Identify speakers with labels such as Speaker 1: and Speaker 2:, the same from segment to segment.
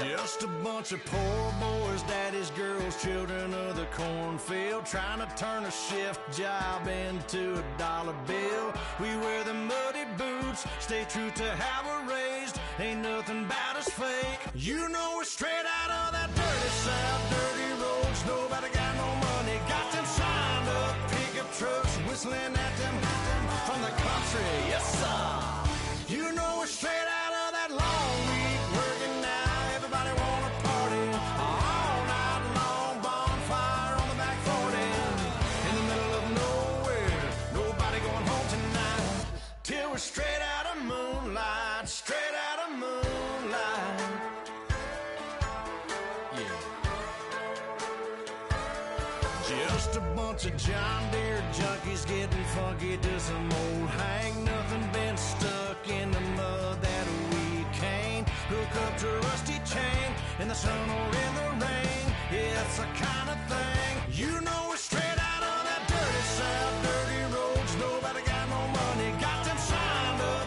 Speaker 1: Just a bunch of poor boys, daddy's girls, children of the cornfield, trying to turn a shift job into a dollar bill. We wear the muddy boots, stay true to how we're raised. Ain't nothing about us fake. You know we're straight out of that dirty South, dirty roads. Nobody got no money, got them signed up pickup trucks, whistling at them from the country. Yes, sir. You know we're straight out of that long week working now. Everybody wanna party all night long. Bonfire on the back 40 in the middle of nowhere. Nobody going home tonight till we're straight out of moonlight. Straight out of moonlight. Yeah. Just a bunch of John Deere junkies getting funky to some old hang. Nothing been stuck in the mud that we can't hook up to a rusty chain in the sun or in the rain. Yeah, it's the kind of thing. You know we're straight out of that dirty South, dirty roads. Nobody got no money, got them signed up.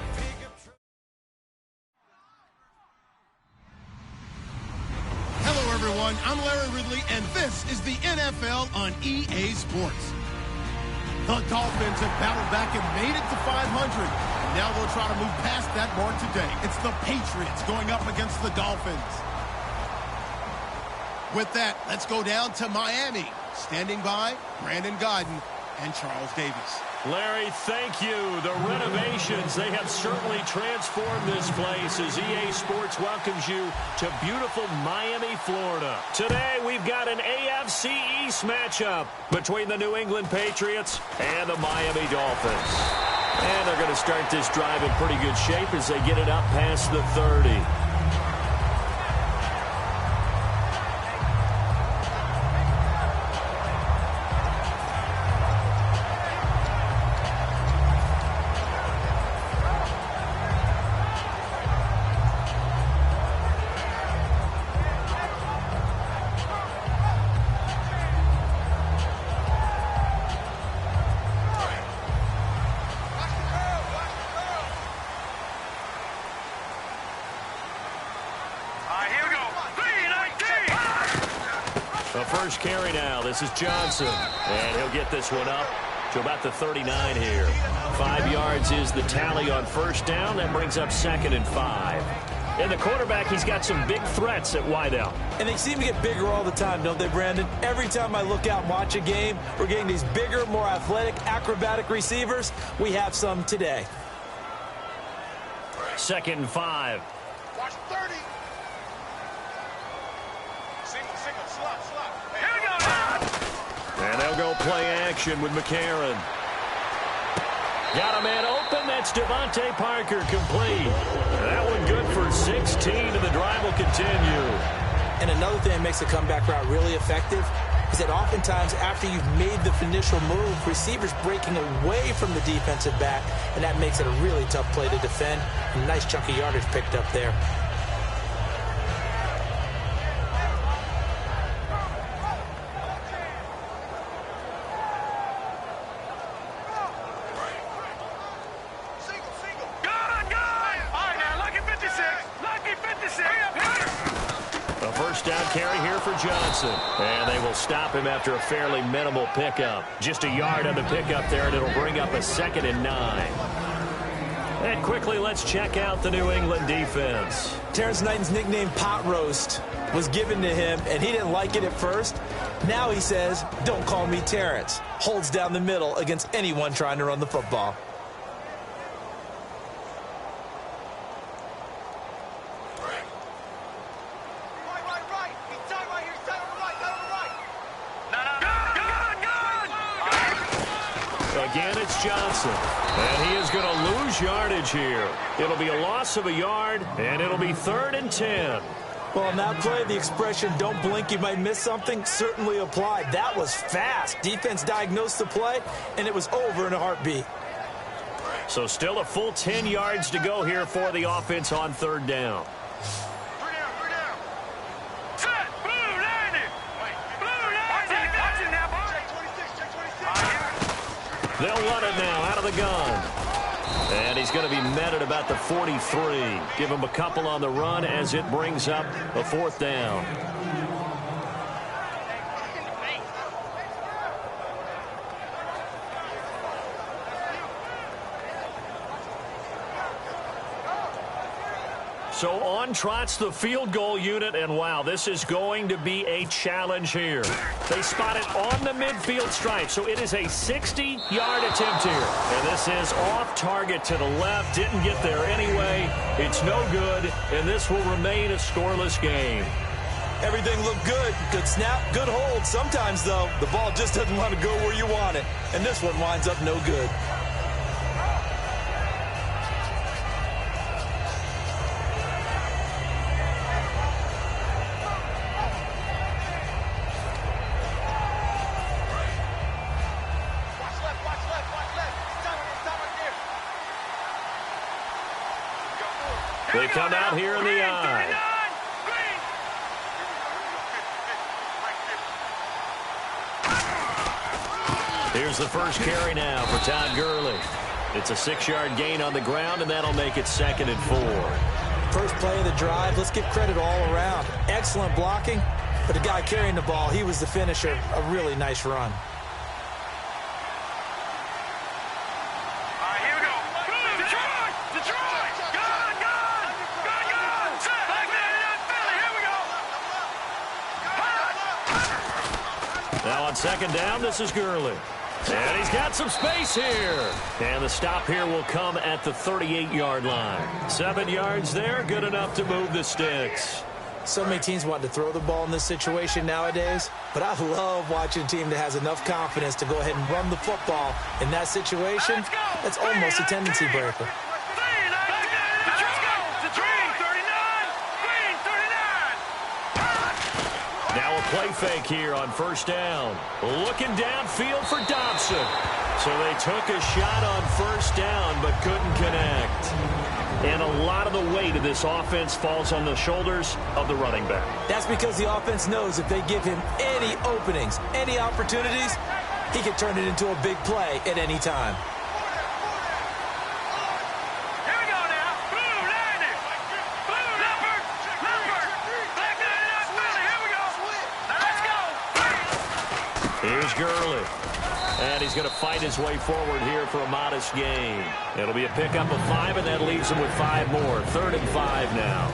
Speaker 2: Hello, everyone. I'm Larry Ridley, and this is the NFL on EA Sports. The Dolphins have battled back and made it to 500. Now they'll try to move past that mark today. It's the Patriots going up against the Dolphins. With that, let's go down to Miami. Standing by, Brandon Godden and Charles Davis.
Speaker 3: Larry, thank you. The renovations, they have certainly transformed this place as EA Sports welcomes you to beautiful Miami, Florida. Today, we've got an AFC East matchup between the New England Patriots and the Miami Dolphins. And they're going to start this drive in pretty good shape as they get it up past the 30. First carry now. This is Johnson. And he'll get this one up to about the 39 here. 5 yards is the tally on first down. That brings up 2nd and 5. And the quarterback, he's got some big threats at wideout.
Speaker 4: And they seem to get bigger all the time, don't they, Brandon? Every time I look out and watch a game, we're getting these bigger, more athletic, acrobatic receivers. We have some today.
Speaker 3: 2nd and 5.
Speaker 5: Watch 30. Single, slot. Here we go.
Speaker 3: And they'll go play action with McCarron. Got a man open. That's Devontae Parker complete. That one good for 16, and the drive will continue.
Speaker 4: And another thing that makes the comeback route really effective is that oftentimes after you've made the initial move, receivers breaking away from the defensive back, and that makes it a really tough play to defend. A nice chunk of yardage picked up there.
Speaker 3: Carry here for Johnson. And they will stop him after a fairly minimal pickup. Just a yard on the pickup there, and it'll bring up a 2nd and 9. And quickly, let's check out the New England defense.
Speaker 4: Terrence Knighton's nickname, Pot Roast, was given to him, and he didn't like it at first. Now he says, don't call me Terrence. Holds down the middle against anyone trying to run the football.
Speaker 3: Again, it's Johnson. And he is going to lose yardage here. It'll be a loss of a yard, and it'll be 3rd and 10.
Speaker 4: Well, on that play, the expression, don't blink, you might miss something, certainly applied. That was fast. Defense diagnosed the play, and it was over in a heartbeat.
Speaker 3: So still a full 10 yards to go here for the offense on 3rd down. They'll run it now out of the gun. And he's going to be met at about the 43. Give him a couple on the run as it brings up a 4th down. So on trots the field goal unit, and wow, this is going to be a challenge here. They spot it on the midfield stripe, so it is a 60-yard attempt here. And this is off target to the left, didn't get there anyway. It's no good, and this will remain a scoreless game.
Speaker 4: Everything looked good. Good snap, good hold. Sometimes, though, the ball just doesn't want to go where you want it. And this one winds up no good.
Speaker 3: They come out here in the eye. Here's the first carry now for Todd Gurley. It's a 6-yard gain on the ground, and that'll make it 2nd and 4.
Speaker 4: First play of the drive, let's give credit all around. Excellent blocking, but the guy carrying the ball, he was the finisher. A really nice run.
Speaker 3: Now on 2nd down, this is Gurley. And he's got some space here. And the stop here will come at the 38-yard line. 7 yards there, good enough to move the sticks.
Speaker 4: So many teams want to throw the ball in this situation nowadays, but I love watching a team that has enough confidence to go ahead and run the football. In that situation, that's almost a tendency breaker.
Speaker 3: Now a play fake here on 1st down. Looking downfield for Dobson. So they took a shot on 1st down but couldn't connect. And a lot of the weight of this offense falls on the shoulders of the running back.
Speaker 4: That's because the offense knows if they give him any openings, any opportunities, he can turn it into a big play at any time.
Speaker 3: Here's Gurley. And he's going to fight his way forward here for a modest gain. It'll be a pickup of 5, and that leaves him with 5 more. 3rd and 5 now.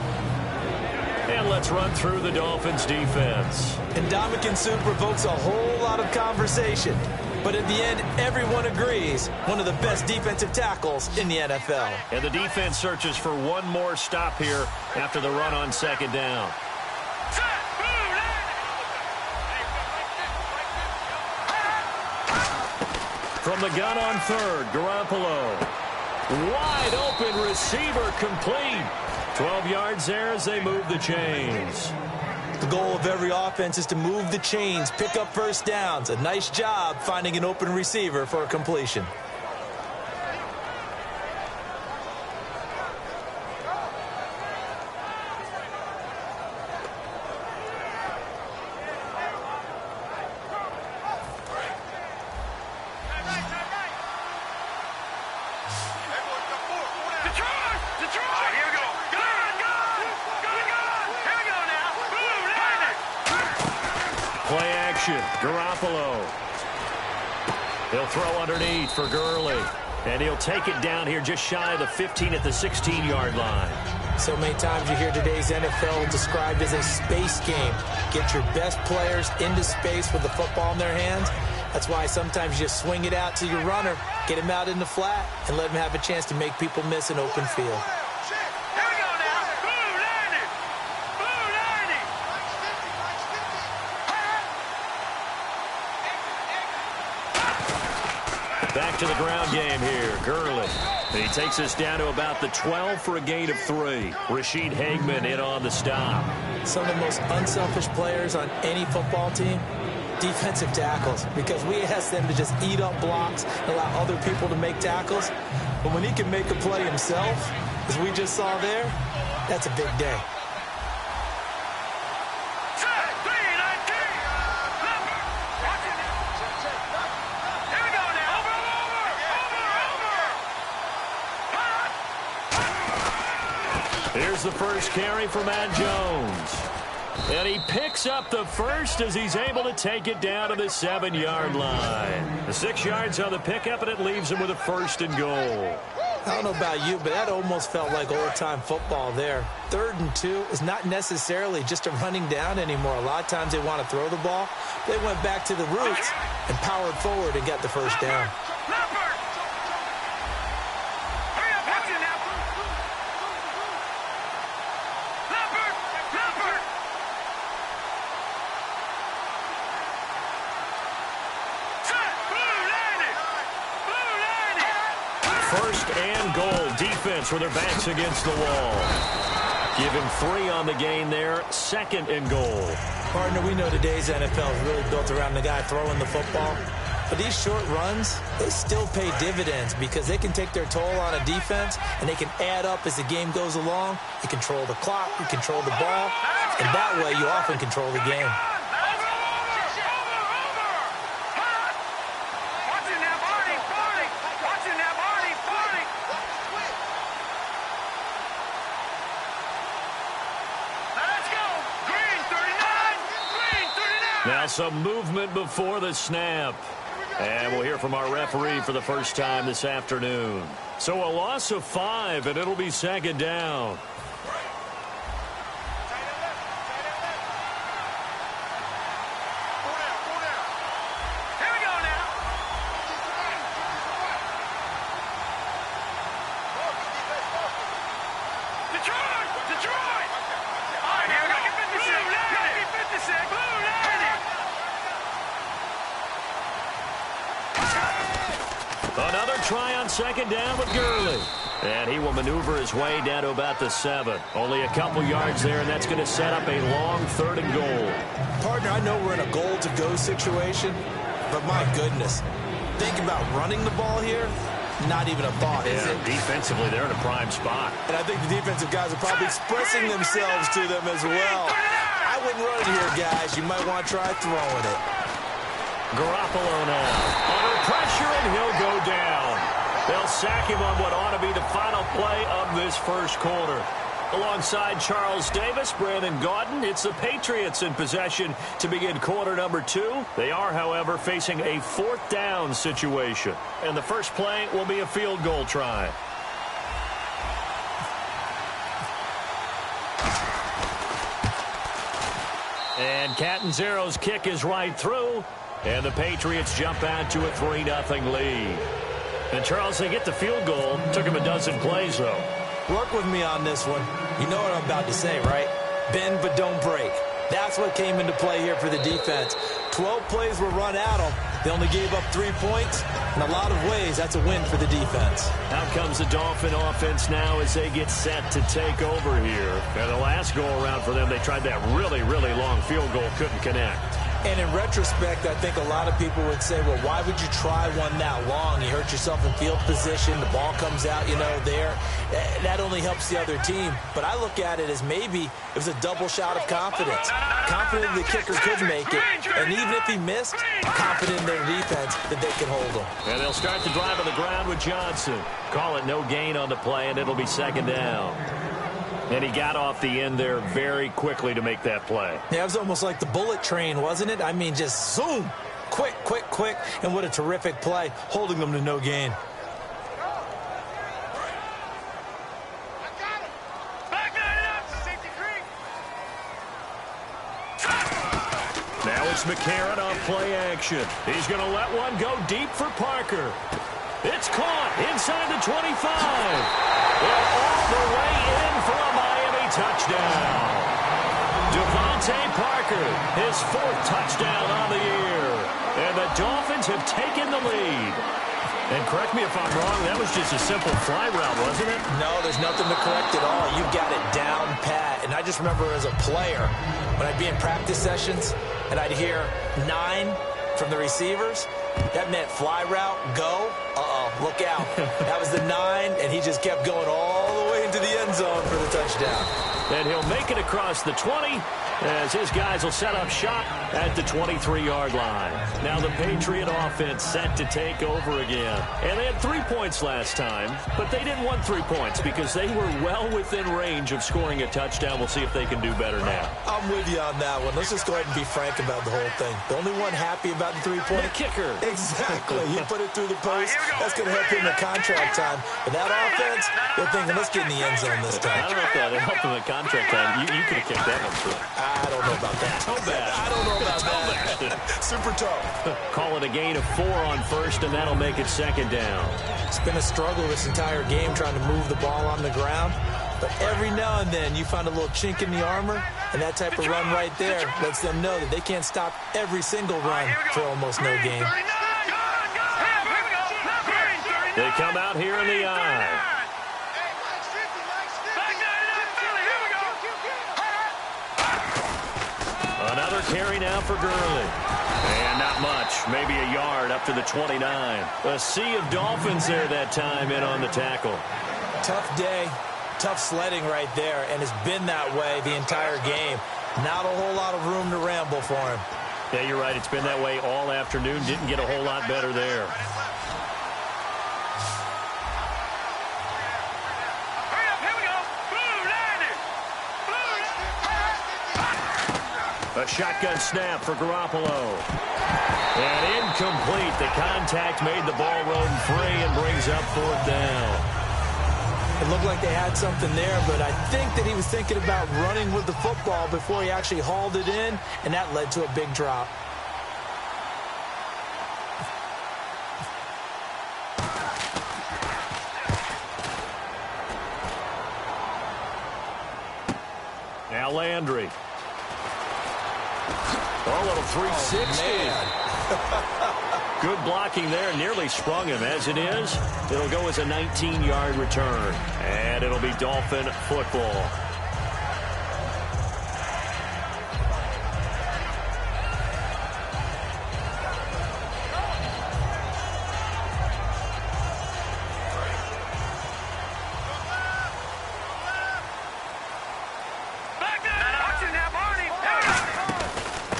Speaker 3: And let's run through the Dolphins' defense.
Speaker 4: Ndamukong Suh provokes a whole lot of conversation. But at the end, everyone agrees, one of the best defensive tackles in the NFL.
Speaker 3: And the defense searches for one more stop here after the run on 2nd down. From the gun on 3rd, Garoppolo. Wide open receiver complete. 12 yards there as they move the chains.
Speaker 4: The goal of every offense is to move the chains, pick up 1st downs. A nice job finding an open receiver for a completion.
Speaker 3: Garoppolo. He'll throw underneath for Gurley. And he'll take it down here just shy of the 15 at the 16-yard line.
Speaker 4: So many times you hear today's NFL described as a space game. Get your best players into space with the football in their hands. That's why sometimes you just swing it out to your runner, get him out in the flat, and let him have a chance to make people miss an open field.
Speaker 3: Back to the ground game here. Gurley. And he takes us down to about the 12 for a gain of 3. Rashid Hageman in on the stop.
Speaker 4: Some of the most unselfish players on any football team, defensive tackles, because we ask them to just eat up blocks and allow other people to make tackles. But when he can make a play himself, as we just saw there, that's a big day.
Speaker 3: Here's the first carry for Matt Jones. And he picks up the first as he's able to take it down to the 7-yard line. The 6 yards on the pickup, and it leaves him with a 1st and goal.
Speaker 4: I don't know about you, but that almost felt like old-time football there. 3rd and 2 is not necessarily just a running down anymore. A lot of times they want to throw the ball. They went back to the roots and powered forward and got the 1st down.
Speaker 3: Defense with their backs against the wall. Give him 3 on the gain there. 2nd and goal.
Speaker 4: Partner, we know today's NFL is really built around the guy throwing the football. But these short runs, they still pay dividends because they can take their toll on a defense and they can add up as the game goes along. You control the clock, you control the ball, and that way you often control the game.
Speaker 3: Now some movement before the snap. And we'll hear from our referee for the first time this afternoon. So a loss of 5, and it'll be 2nd down. Another try on 2nd down with Gurley. And he will maneuver his way down to about the 7. Only a couple yards there, and that's going to set up a long 3rd and goal.
Speaker 4: Partner, I know we're in a goal-to-go situation, but my goodness. Think about running the ball here. Not even a thought, is it?
Speaker 3: Defensively, they're in a prime spot.
Speaker 4: And I think the defensive guys are probably expressing themselves to them as well. I wouldn't run it here, guys. You might want to try throwing it.
Speaker 3: Garoppolo now under pressure, and he'll go down. They'll sack him on what ought to be the final play of this first quarter. Alongside Charles Davis, Brandon Gaudin, it's the Patriots in possession to begin quarter number 2. They are, however, facing a 4th down situation. And the first play will be a field goal try. And Catanzaro's kick is right through. And the Patriots jump out to a 3-0 lead. And Charles, they get the field goal. Took him a dozen plays, though.
Speaker 4: Work with me on this one. You know what I'm about to say, right? Bend but don't break. That's what came into play here for the defense. 12 plays were run at them. They only gave up 3 points. In a lot of ways, that's a win for the defense.
Speaker 3: Out comes the Dolphin offense now as they get set to take over here. And the last go-around for them, they tried that really, really long field goal, couldn't connect.
Speaker 4: And in retrospect, I think a lot of people would say, well, why would you try one that long? You hurt yourself in field position. The ball comes out, there. That only helps the other team. But I look at it as maybe it was a double shot of confidence. Confident the kicker could make it. And even if he missed, confident in their defense that they can hold him.
Speaker 3: And they'll start the drive on the ground with Johnson. Call it no gain on the play, and it'll be 2nd down. And he got off the end there very quickly to make that play.
Speaker 4: Yeah, it was almost like the bullet train, wasn't it? I mean, just zoom. Quick, quick, quick. And what a terrific play, holding them to no gain.
Speaker 3: Now it's McCarron on play action. He's going to let one go deep for Parker. It's caught inside the 25. And all the way in for a Miami touchdown. Devontae Parker, his 4th touchdown on the year. And the Dolphins have taken the lead. And correct me if I'm wrong, that was just a simple fly route, wasn't it?
Speaker 4: No, there's nothing to correct at all. You've got it down pat. And I just remember as a player, when I'd be in practice sessions and I'd hear 9 from the receivers, that meant fly route, go. Uh-oh, look out. That was the 9, and he just kept going all the way into the end zone for the touchdown.
Speaker 3: And he'll make it across the 20 as his guys will set up shop at the 23-yard line. Now the Patriot offense set to take over again. And they had 3 points last time, but they didn't want 3 points because they were well within range of scoring a touchdown. We'll see if they can do better now.
Speaker 4: I'm with you on that one. Let's just go ahead and be frank about the whole thing. The only one happy about the 3-point?
Speaker 3: The kicker.
Speaker 4: Exactly. He put it through the post. That's going to help him in contract time. But that offense, they're thinking, let's get in the end zone this time.
Speaker 3: I don't know if that helped him in contract time. You could have kicked that one through.
Speaker 4: I don't know about that.
Speaker 3: Toe bash.
Speaker 4: I don't know about that. Super toe.
Speaker 3: Call it a gain of 4 on first, and that'll make it second down.
Speaker 4: It's been a struggle this entire game trying to move the ball on the ground. But every now and then you find a little chink in the armor, and that type of run right there lets them know that they can't stop every single run for almost no gain.
Speaker 3: They come out here in the eye. Another carry now for Gurley. And not much. Maybe a yard up to the 29. A sea of Dolphins there that time in on the tackle.
Speaker 4: Tough day. Tough sledding right there, and it's been that way the entire game. Not a whole lot of room to ramble for him.
Speaker 3: Yeah, you're right. It's been that way all afternoon. Didn't get a whole lot better there. A shotgun snap for Garoppolo. And incomplete. The contact made the ball roam free and brings up 4th down.
Speaker 4: It looked like they had something there, but I think that he was thinking about running with the football before he actually hauled it in, and that led to a big drop.
Speaker 3: Now Landry. Oh, little 360.
Speaker 4: Oh,
Speaker 3: Good blocking there. Nearly sprung him. As it is, it'll go as a 19-yard return. And it'll be Dolphin football.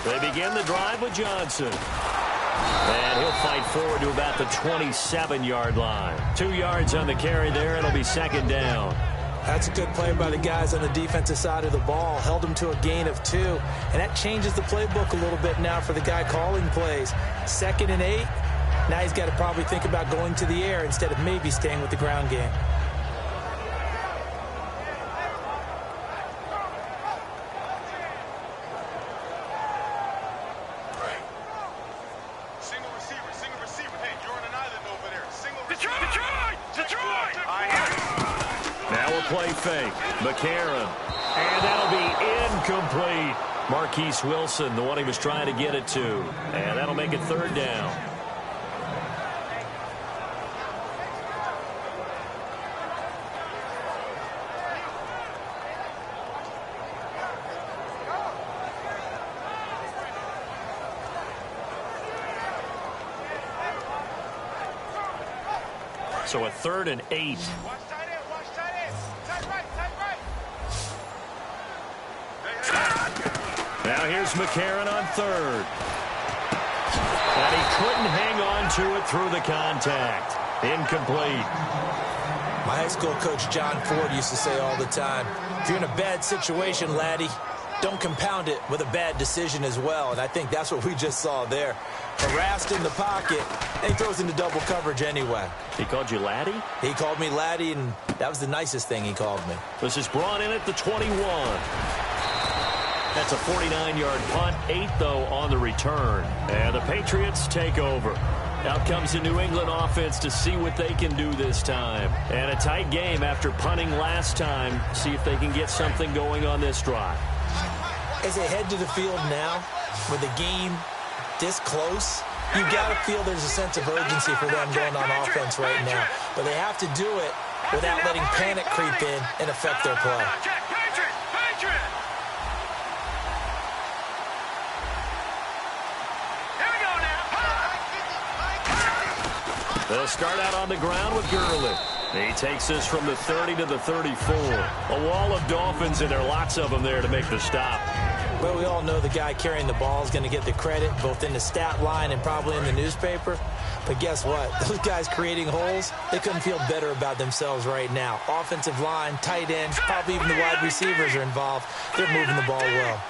Speaker 3: They begin the drive with Johnson. And he'll fight forward to about the 27-yard line. 2 yards on the carry there. It'll be second down.
Speaker 4: That's a good play by the guys on the defensive side of the ball. Held him to a gain of 2. And that changes the playbook a little bit now for the guy calling plays. 2nd and 8. Now he's got to probably think about going to the air instead of maybe staying with the ground game.
Speaker 3: Play fake. McCarron. And that'll be incomplete. Marquise Wilson, the one he was trying to get it to. And that'll make it 3rd down. So a 3rd and 8. Now here's McCarron on 3rd. And he couldn't hang on to it through the contact. Incomplete.
Speaker 4: My high school coach John Ford used to say all the time, if you're in a bad situation, laddie, don't compound it with a bad decision as well. And I think that's what we just saw there. Harassed in the pocket, and he throws into double coverage anyway.
Speaker 3: He called you laddie?
Speaker 4: He called me laddie, and that was the nicest thing he called me.
Speaker 3: This is brought in at the 21. That's a 49-yard punt, 8, though, on the return. And the Patriots take over. Out comes the New England offense to see what they can do this time. And a tight game after punting last time. See if they can get something going on this drive.
Speaker 4: As they head to the field now, with the game this close, you got to feel there's a sense of urgency for them going on offense right now. But they have to do it without letting panic creep in and affect their play.
Speaker 3: They'll start out on the ground with Gurley. He takes this from the 30 to the 34. A wall of Dolphins, and there are lots of them there to make the stop.
Speaker 4: Well, we all know the guy carrying the ball is going to get the credit, both in the stat line and probably in the newspaper. But guess what? Those guys creating holes, they couldn't feel better about themselves right now. Offensive line, tight ends, probably even the wide receivers are involved. They're moving the ball well.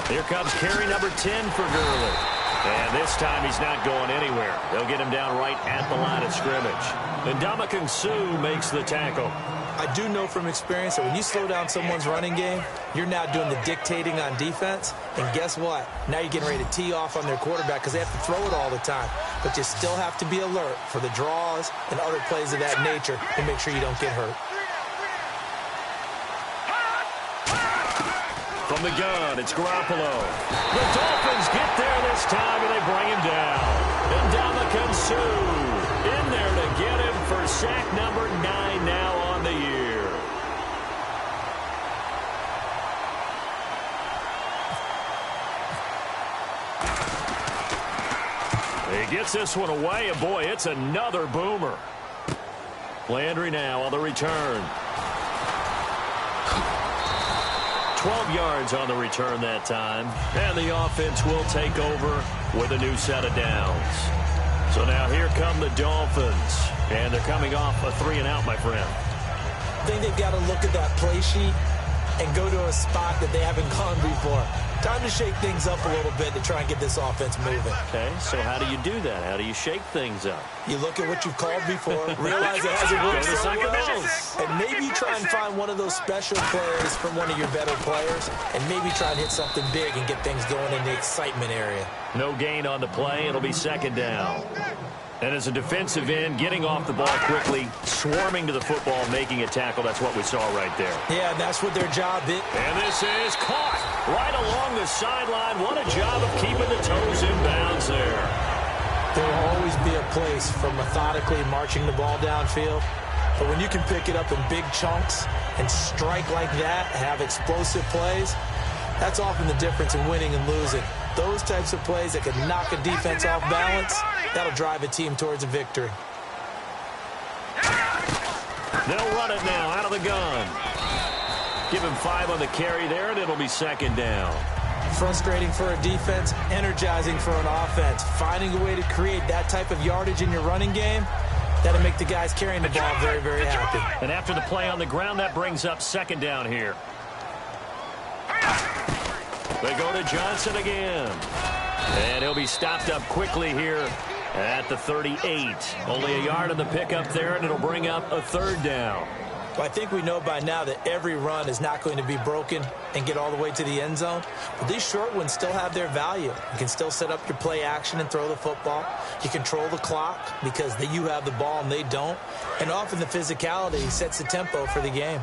Speaker 3: Here comes carry number 10 for Gurley. And this time he's not going anywhere. They'll get him down right at the line of scrimmage. And Ndamukong Suh makes the tackle.
Speaker 4: I do know from experience that when you slow down someone's running game, you're now doing the dictating on defense. And guess what? Now you're getting ready to tee off on their quarterback because they have to throw it all the time. But you still have to be alert for the draws and other plays of that nature to make sure you don't get hurt.
Speaker 3: From the gun, it's Garoppolo. The Dolphins get there this time, and they bring him down. And Ndamukong Suh in there to get him for sack number 9 now on the year. He gets this one away, and boy, it's another boomer. Landry now on the return. 12 yards on the return that time. And the offense will take over with a new set of downs. So now here come the Dolphins. And they're coming off a 3-and-out, my friend.
Speaker 4: I think they've got to look at that play sheet and go to a spot that they haven't gone before. Time to shake things up a little bit to try and get this offense moving.
Speaker 3: Okay, so how do you do that? How do you shake things up?
Speaker 4: You look at what you've called before, realize it hasn't worked somewhere else, and maybe you try and find one of those special plays from one of your better players, and maybe try and hit something big and get things going in the excitement area.
Speaker 3: No gain on the play. It'll be second down. And as a defensive end, getting off the ball quickly, swarming to the football, making a tackle, that's what we saw right there.
Speaker 4: Yeah, that's what their job is.
Speaker 3: And this is caught right along the sideline. What a job of keeping the toes in bounds there.
Speaker 4: There will always be a place for methodically marching the ball downfield. But when you can pick it up in big chunks and strike like that, have explosive plays, that's often the difference in winning and losing. Those types of plays that can knock a defense off balance, that'll drive a team towards a victory.
Speaker 3: They'll run it now out of the gun. Give him 5 on the carry there, and it'll be second down.
Speaker 4: Frustrating for a defense, energizing for an offense. Finding a way to create that type of yardage in your running game, that'll make the guys carrying the ball very, very happy.
Speaker 3: And after the play on the ground, that brings up second down here. They go to Johnson again. And he'll be stopped up quickly here at the 38. Only a yard on the pickup there, and it'll bring up a third down.
Speaker 4: Well, I think we know by now that every run is not going to be broken and get all the way to the end zone. But these short ones still have their value. You can still set up your play action and throw the football. You control the clock because you have the ball and they don't. And often the physicality sets the tempo for the game.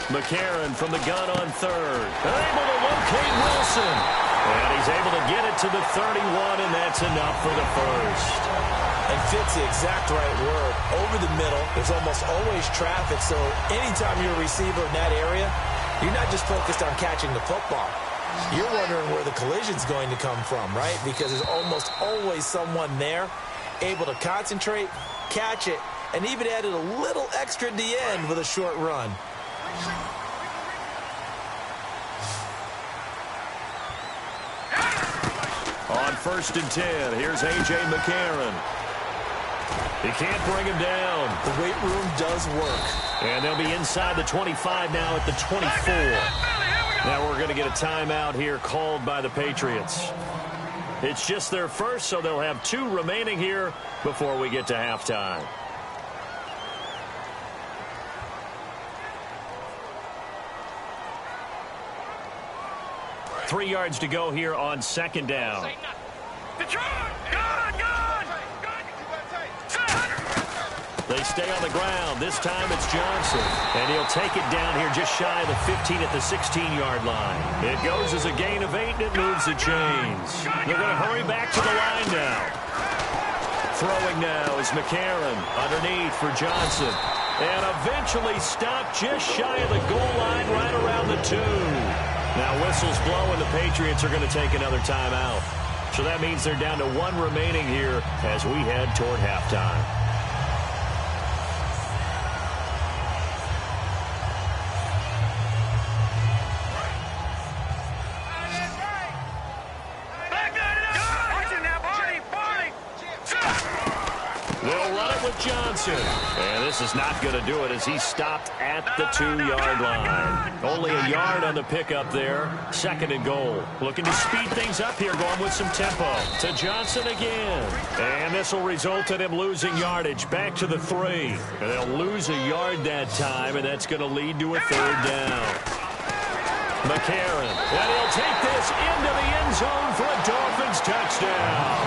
Speaker 3: McCarron from the gun on third. Able to locate Wilson. And he's able to get it to the 31, and that's enough for the first.
Speaker 4: And fits the exact right word. Over the middle, there's almost always traffic, so anytime you're a receiver in that area, you're not just focused on catching the football. You're wondering where the collision's going to come from, right? Because there's almost always someone there able to concentrate, catch it, and even added a little extra at the end with a short run.
Speaker 3: On 1st and 10, here's A.J. McCarron. He can't bring him down.
Speaker 4: The weight room does work.
Speaker 3: And they'll be inside the 25 now at the 24. Now we're going to get a timeout here called by the Patriots. It's just their first, so they'll have 2 remaining here before we get to halftime. Three yards to go here on second down. They stay on the ground. This time it's Johnson. And he'll take it down here just shy of the 15 at the 16-yard line. It goes as a gain of 8, and it moves the chains. They're going to hurry back to the line now. Throwing now is McCarron underneath for Johnson. And eventually stopped just shy of the goal line right around the 2. Now whistles blow and the Patriots are going to take another timeout. So that means they're down to 1 remaining here as we head toward halftime. They'll run it with Johnson. And this is not going to do it as he stopped at the 2-yard line. Only a yard on the pickup there. 2nd and goal. Looking to speed things up here, going with some tempo. To Johnson again. And this will result in him losing yardage. Back to the 3. And they'll lose a yard that time, and that's going to lead to a 3rd down. McCarron. And he'll take this into the end zone for a Dolphins touchdown.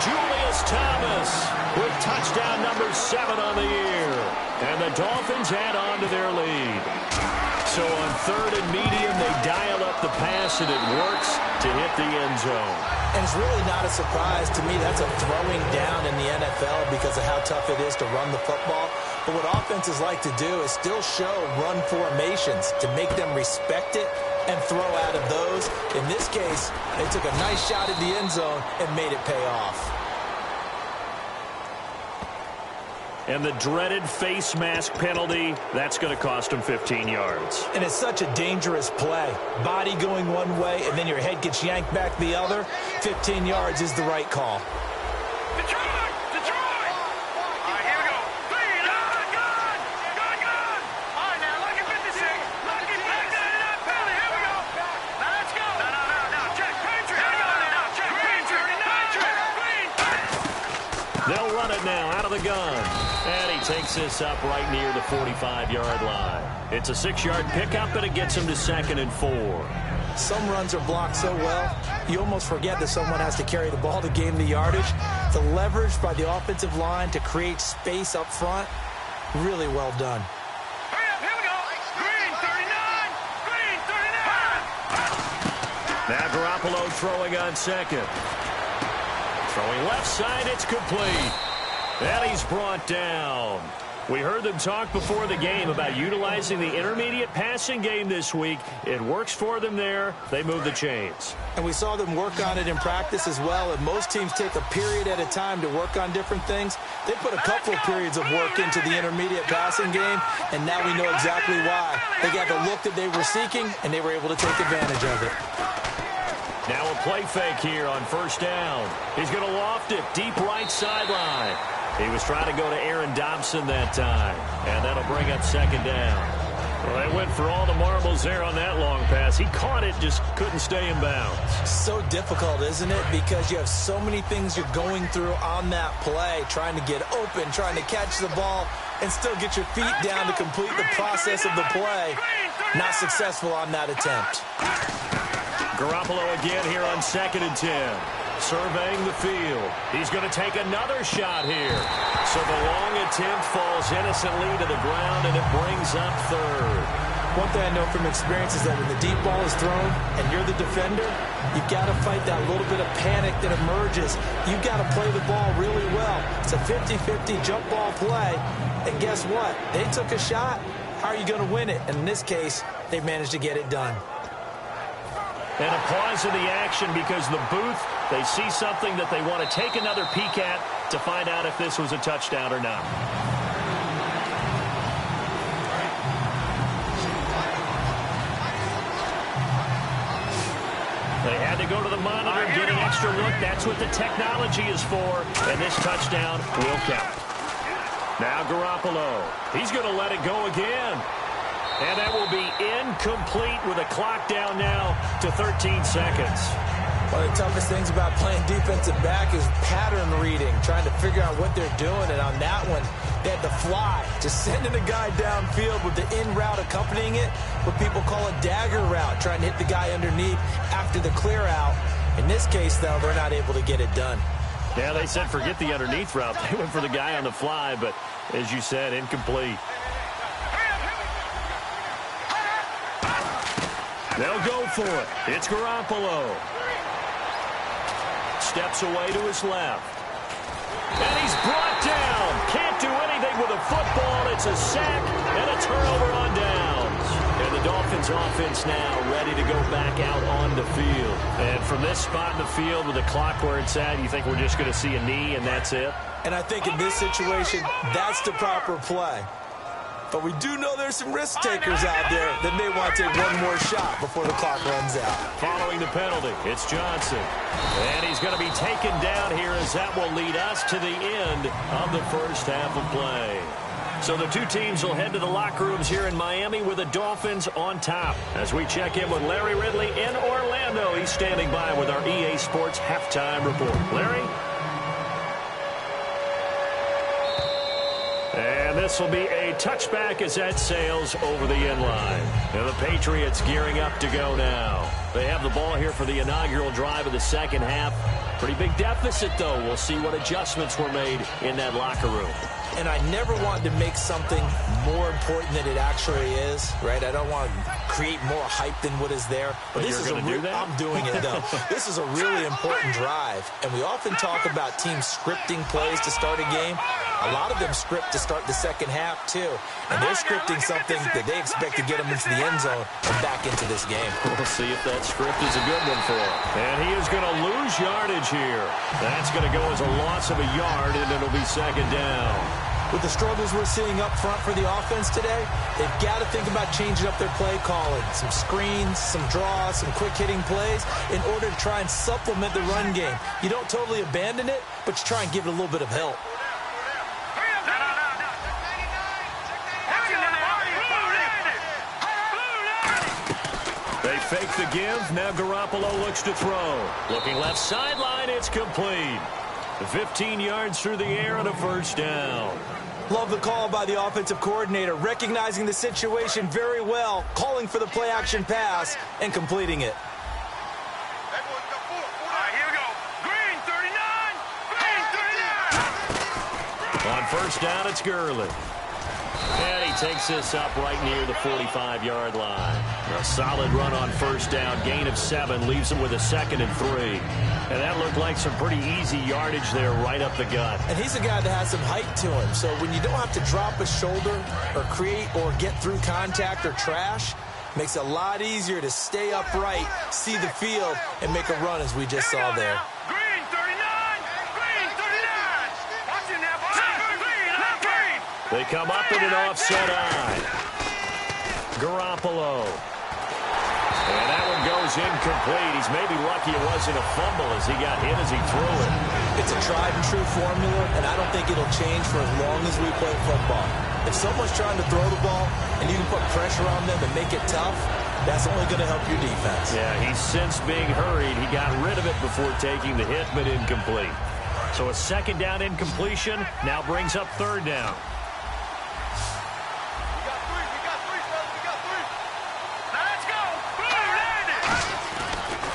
Speaker 3: Julius Thomas with touchdown number 7 on the year. And the Dolphins add on to their lead. So on 3rd and medium, they dial up the pass, and it works to hit the end zone.
Speaker 4: And it's really not a surprise. To me, that's a throwing down in the NFL because of how tough it is to run the football. But what offenses like to do is still show run formations to make them respect it and throw out of those. In this case, they took a nice shot at the end zone and made it pay off.
Speaker 3: And the dreaded face mask penalty, that's going to cost them 15 yards.
Speaker 4: And it's such a dangerous play. Body going one way, and then your head gets yanked back the other. 15 yards is the right call.
Speaker 5: Detroit! Detroit! All right, here we go. Good! All right, now, look at 56. Look at back that it up, Billy. Here we go. Now, let's go. No. Check. Patriot. Here we go now. Check. Patriot.
Speaker 3: They'll run it now out of the gun. And he takes this up right near the 45-yard line. It's a 6-yard pickup, and it gets him to 2nd and 4.
Speaker 4: Some runs are blocked so well, you almost forget that someone has to carry the ball to gain the yardage. The leverage by the offensive line to create space up front, really well done.
Speaker 5: Hurry up, here we go. Green, 39. Green, 39.
Speaker 3: Now Garoppolo throwing on 2nd. Throwing left side, it's complete. And he's brought down. We heard them talk before the game about utilizing the intermediate passing game this week. It works for them there. They move the chains.
Speaker 4: And we saw them work on it in practice as well. And most teams take a period at a time to work on different things. They put a couple of periods of work into the intermediate passing game, and now we know exactly why. They got the look that they were seeking, and they were able to take advantage of it.
Speaker 3: Now a play fake here on 1st down. He's going to loft it deep right sideline. He was trying to go to Aaron Dobson that time, and that'll bring up 2nd down. Well, they went for all the marbles there on that long pass. He caught it, just couldn't stay in bounds.
Speaker 4: So difficult, isn't it? Because you have so many things you're going through on that play, trying to get open, trying to catch the ball, and still get your feet down to complete the process of the play. Not successful on that attempt.
Speaker 3: Garoppolo again here on 2nd and 10. Surveying the field. He's going to take another shot here. So the long attempt falls innocently to the ground, and it brings up 3rd.
Speaker 4: One thing I know from experience is that when the deep ball is thrown and you're the defender, you've got to fight that little bit of panic that emerges. You've got to play the ball really well. It's a 50-50 jump ball play. And guess what? They took a shot. How are you going to win it? And in this case, they managed to get it done.
Speaker 3: And a pause in the action because the booth, they see something that they want to take another peek at to find out if this was a touchdown or not. They had to go to the monitor, getting extra look. That's what the technology is for. And this touchdown will count. Now Garoppolo. He's going to let it go again. And that will be incomplete with a clock down now to 13 seconds.
Speaker 4: One of the toughest things about playing defensive back is pattern reading, trying to figure out what they're doing. And on that one, they had to fly, just sending a guy downfield with the in route accompanying it, what people call a dagger route, trying to hit the guy underneath after the clear out. In this case, though, they're not able to get it done.
Speaker 3: Yeah, they said forget the underneath route. They went for the guy on the fly, but as you said, incomplete. They'll go for it. It's Garoppolo. Steps away to his left. And he's brought down. Can't do anything Big with a football. It's a sack and a turnover on downs. And the Dolphins offense now ready to go back out on the field. And from this spot in the field with the clock where it's at, you think we're just going to see a knee and that's it?
Speaker 4: And I think in this situation, that's the proper play. But we do know there's some risk takers out there that may want to take one more shot before the clock runs out.
Speaker 3: Following the penalty, it's Johnson. And he's going to be taken down here as that will lead us to the end of the first half of play. So the two teams will head to the locker rooms here in Miami with the Dolphins on top. As we check in with Larry Ridley in Orlando, he's standing by with our EA Sports halftime report. Larry? And this will be a touchback as that sails over the end line. And the Patriots gearing up to go now. They have the ball here for the inaugural drive of the second half. Pretty big deficit, though. We'll see what adjustments were made in that locker room.
Speaker 4: And I never wanted to make something more important than it actually is, right? I don't want to create more hype than what is there. But this is I'm doing it, though. This is a really important drive. And we often talk about teams scripting plays to start a game. A lot of them script to start the second half, too. And they're scripting something that they expect to get them into the end zone and back into this game.
Speaker 3: We'll see if that script is a good one for him. And he is going to lose yardage here. That's going to go as a loss of a yard, and it'll be second down.
Speaker 4: With the struggles we're seeing up front for the offense today, they've got to think about changing up their play calling. Some screens, some draws, some quick-hitting plays in order to try and supplement the run game. You don't totally abandon it, but you try and give it a little bit of help.
Speaker 3: They fake the give. Now Garoppolo looks to throw. Looking left sideline, it's complete. 15 yards through the air and a first down.
Speaker 4: Love the call by the offensive coordinator, recognizing the situation very well, calling for the play-action pass, and completing it.
Speaker 5: Here we go. Green 39. Green 39.
Speaker 3: On first down, it's Gurley. And he takes this up right near the 45-yard line. A solid run on first down. Gain of 7 leaves him with a 2nd and 3. And that looked like some pretty easy yardage there right up the gut.
Speaker 4: And he's a guy that has some height to him. So when you don't have to drop a shoulder or create or get through contact or trash, makes it a lot easier to stay upright, see the field, and make a run as we just saw there.
Speaker 5: Green 39. Green 39. Watch it now. Green.
Speaker 3: They come up with an offset eye. Garoppolo. And that one goes incomplete. He's maybe lucky it wasn't a fumble as he got hit as he threw it.
Speaker 4: It's a tried-and-true formula, and I don't think it'll change for as long as we play football. If someone's trying to throw the ball and you can put pressure on them and make it tough, that's only going to help your defense.
Speaker 3: Yeah, he's since being hurried. He got rid of it before taking the hit, but incomplete. So a second down incompletion now brings up third down.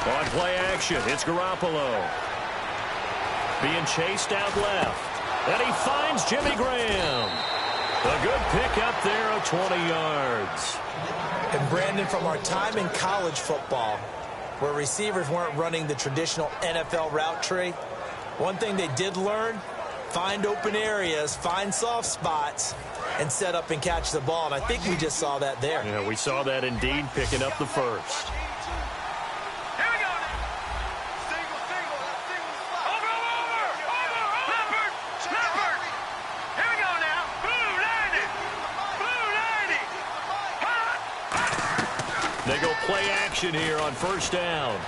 Speaker 3: On play action, it's Garoppolo. Being chased out left. And he finds Jimmy Graham. A good pick up there of 20 yards.
Speaker 4: And Brandon, from our time in college football, where receivers weren't running the traditional NFL route tree, one thing they did learn, find open areas, find soft spots, and set up and catch the ball. And I think we just saw that there.
Speaker 3: Yeah, we saw that indeed, picking up the first. They go play action here on first down.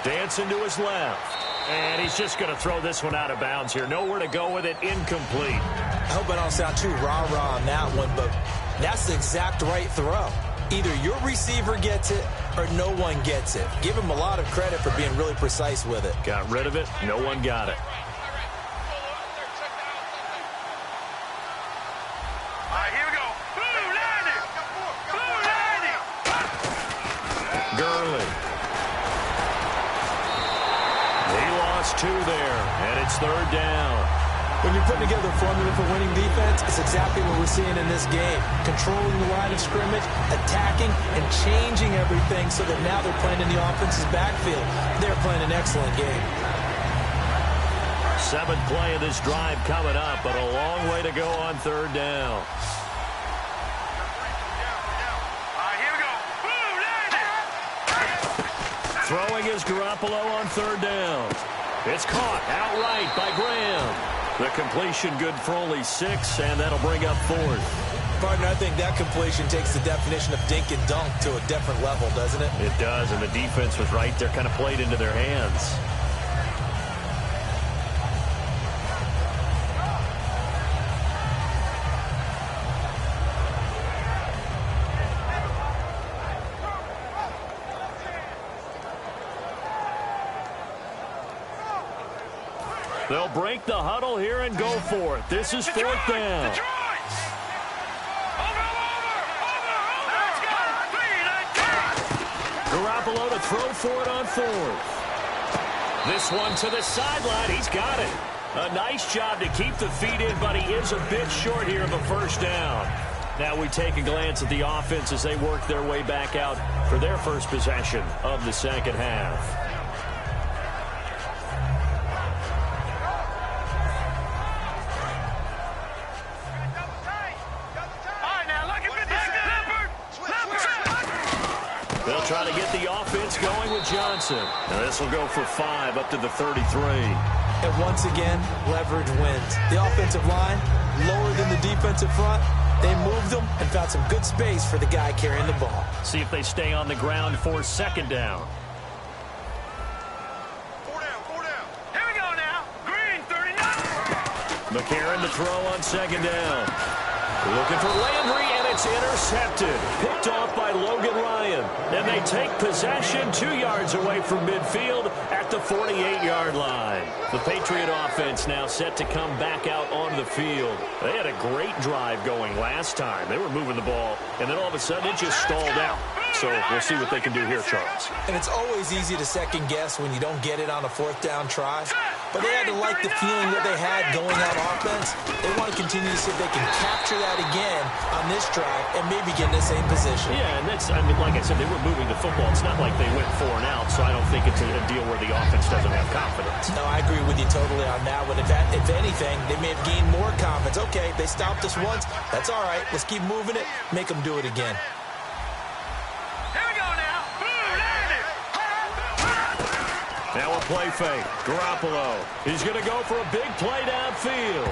Speaker 3: Dancing to his left. And he's just going to throw this one out of bounds here. Nowhere to go with it. Incomplete.
Speaker 4: I hope I don't sound too rah-rah on that one, but that's the exact right throw. Either your receiver gets it or no one gets it. Give him a lot of credit for being really precise with it.
Speaker 3: Got rid of it. No one got it. Gurley. He lost 2 there, and it's third down.
Speaker 4: When you're putting together a formula for winning defense, it's exactly what we're seeing in this game. Controlling the line of scrimmage, attacking, and changing everything so that now they're playing in the offense's backfield. They're playing an excellent game.
Speaker 3: Seventh play of this drive coming up, but a long way to go on third down. Throwing is Garoppolo on third down. It's caught outright by Graham. The completion good for only 6, and that'll bring up fourth.
Speaker 4: Partner, I think that completion takes the definition of dink and dunk to a different level, doesn't it?
Speaker 3: It does, and the defense was right there, kind of played into their hands. They'll break the huddle here and go for it. This is fourth down. Garoppolo to throw for it on fourth. This one to the sideline. He's got it. A nice job to keep the feet in, but he is a bit short here of a first down. Now we take a glance at the offense as they work their way back out for their first possession of the second half. They'll try to get the offense going with Johnson. Now this will go for 5 up to the 33.
Speaker 4: And once again, leverage wins. The offensive line, lower than the defensive front. They moved them and found some good space for the guy carrying the ball.
Speaker 3: See if they stay on the ground for second down.
Speaker 5: 4 down. Here we go now. Green, 39.
Speaker 3: McCarron to throw on second down. Looking for Landry, and it's intercepted. Picked off by Logan Ryan. And they take possession 2 yards away from midfield at the 48-yard line. The Patriot offense now set to come back out onto the field. They had a great drive going last time. They were moving the ball, and then all of a sudden it just stalled out. So we'll see what they can do here, Charles.
Speaker 4: And it's always easy to second guess when you don't get it on a fourth down try. But they had to like the feeling that they had going out offense. They want to continue to see if they can capture that again on this drive and maybe get in the same position.
Speaker 3: Yeah, and that's, I mean, like I said, they were moving the football. It's not like they went 4 and out, so I don't think it's a deal where the offense doesn't have confidence.
Speaker 4: No, I agree with you totally on that one. If anything, they may have gained more confidence. Okay, they stopped us once. That's all right. Let's keep moving it. Make them do it again.
Speaker 3: Now a play fake. Garoppolo. He's going to go for a big play downfield.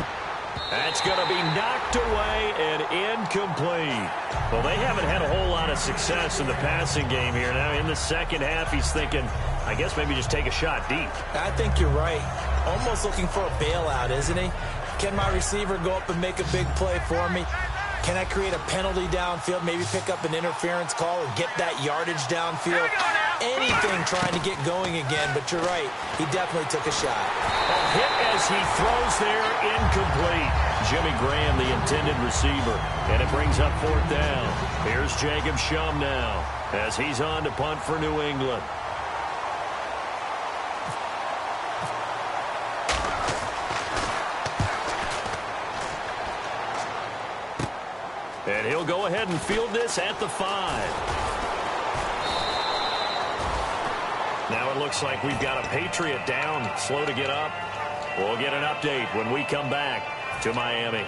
Speaker 3: That's going to be knocked away and incomplete. Well, they haven't had a whole lot of success in the passing game here. Now in the second half, he's thinking, I guess maybe just take a shot deep.
Speaker 4: I think you're right. Almost looking for a bailout, isn't he? Can my receiver go up and make a big play for me? Can I create a penalty downfield, maybe pick up an interference call or get that yardage downfield? Anything trying to get going again, but you're right. He definitely took a shot.
Speaker 3: A hit as he throws there, incomplete. Jimmy Graham, the intended receiver, and it brings up fourth down. Here's Jacob Shum now as he's on to punt for New England. And he'll go ahead and field this at the 5. Now it looks like we've got a Patriot down, slow to get up. We'll get an update when we come back to Miami.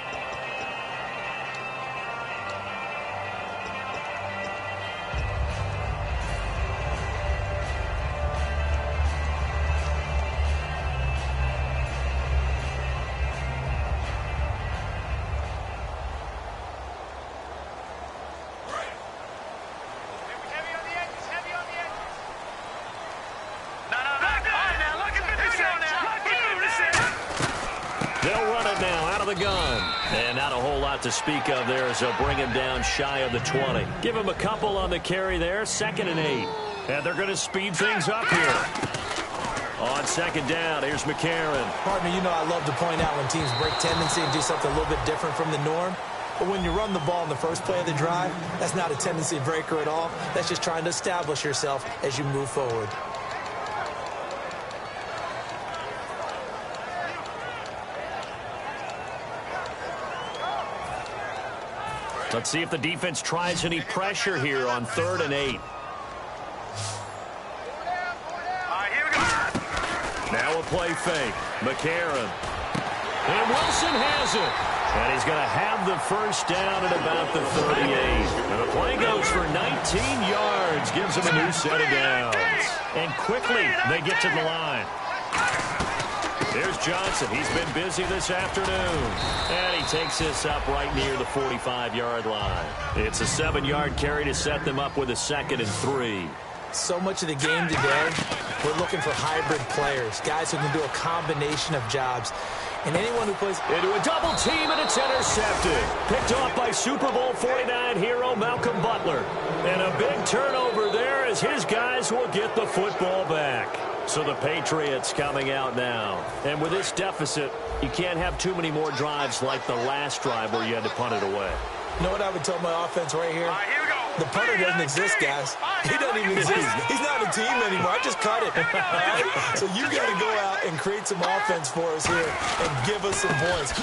Speaker 3: To speak of there as they'll bring him down shy of the 20. Give him a couple on the carry there, 2nd and 8. And they're going to speed things up here. On second down, here's McCarron.
Speaker 4: Partner, you know I love to point out when teams break tendency and do something a little bit different from the norm. But when you run the ball in the first play of the drive, that's not a tendency breaker at all. That's just trying to establish yourself as you move forward.
Speaker 3: Let's see if the defense tries any pressure here on 3rd and 8.
Speaker 5: Here we go.
Speaker 3: Now Now a play fake. McCarron. And Wilson has it. And he's going to have the first down at about the 38. And the play goes for 19 yards. Gives him a new set of downs. And quickly they get to the line. There's Johnson. He's been busy this afternoon. And he takes this up right near the 45-yard line. It's a 7-yard carry to set them up with a 2nd and 3.
Speaker 4: So much of the game today, we're looking for hybrid players, guys who can do a combination of jobs. And anyone who plays
Speaker 3: into a double team, and it's intercepted. Picked off by Super Bowl 49 hero Malcolm Butler. And a big turnover there as his guys will get the football back. So the Patriots coming out now. And with this deficit, you can't have too many more drives like the last drive where you had to punt it away.
Speaker 4: You know what I would tell my offense right here?
Speaker 5: Here we go.
Speaker 4: The punter doesn't exist, guys. He doesn't even exist. He's not a team anymore. I just cut it. Right? So you got to go out and create some offense for us here and give us some points.